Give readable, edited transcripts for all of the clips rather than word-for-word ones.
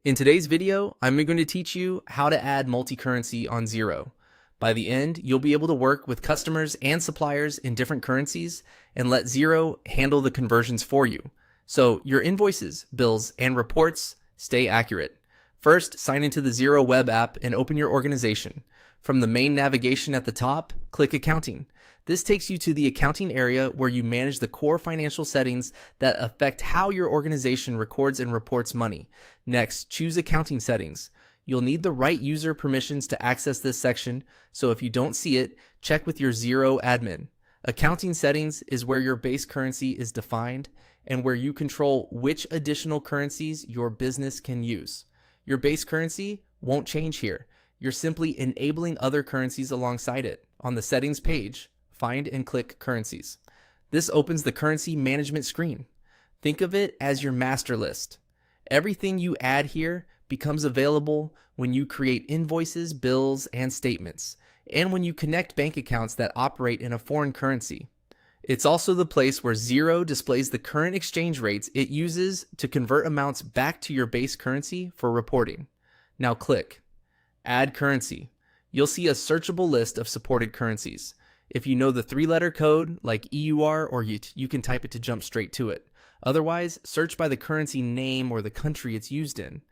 In today's video, I'm going to teach you how to add multi-currency on Xero. By the end, you'll be able to work with customers and suppliers in different currencies and let Xero handle the conversions for you. So your invoices, bills, and reports stay accurate. First, sign into the Xero web app and open your organization. From the main navigation at the top, click Accounting. This takes you to the accounting area where you manage the core financial settings that affect how your organization records and reports money. Next, choose Accounting Settings. You'll need the right user permissions to access this section, so if you don't see it, check with your Xero admin. Accounting Settings is where your base currency is defined and where you control which additional currencies your business can use. Your base currency won't change here. You're simply enabling other currencies alongside it. On the Settings page, find and click Currencies. This opens the currency management screen. Think of it as your master list. Everything you add here becomes available when you create invoices, bills, and statements, and when you connect bank accounts that operate in a foreign currency. It's also the place where Xero displays the current exchange rates it uses to convert amounts back to your base currency for reporting. Now click Add Currency. You'll see a searchable list of supported currencies. If you know the three-letter code like EUR, or you can type it to jump straight to it. Otherwise, search by the currency name or the country it's used in.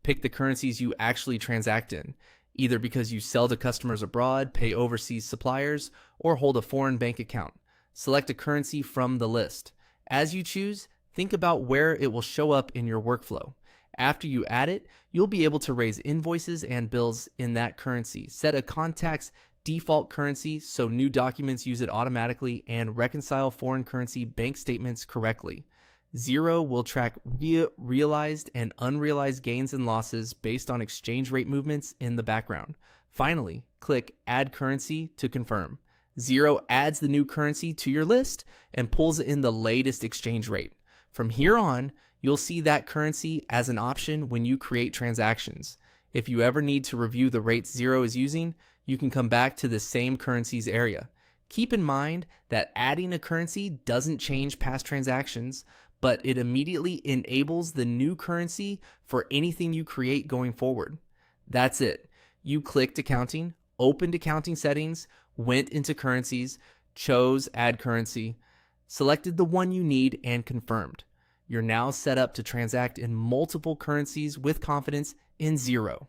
Pick the currencies you actually transact in, either because you sell to customers abroad, pay overseas suppliers, or hold a foreign bank account. Select a currency from the list. As you choose, think about where it will show up in your workflow. After you add it, you'll be able to raise invoices and bills in that currency, set a contact's default currency so new documents use it automatically, and reconcile foreign currency bank statements correctly. Xero will track realized and unrealized gains and losses based on exchange rate movements in the background. Finally, click Add Currency to confirm. Xero adds the new currency to your list and pulls in the latest exchange rate. From here on, you'll see that currency as an option when you create transactions. If you ever need to review the rates Xero is using, you can come back to the same currencies area. Keep in mind that adding a currency doesn't change past transactions, but it immediately enables the new currency for anything you create going forward. That's it. You clicked Accounting, opened Accounting Settings, went into Currencies, chose Add Currency, selected the one you need, and confirmed. You're now set up to transact in multiple currencies with confidence in Xero.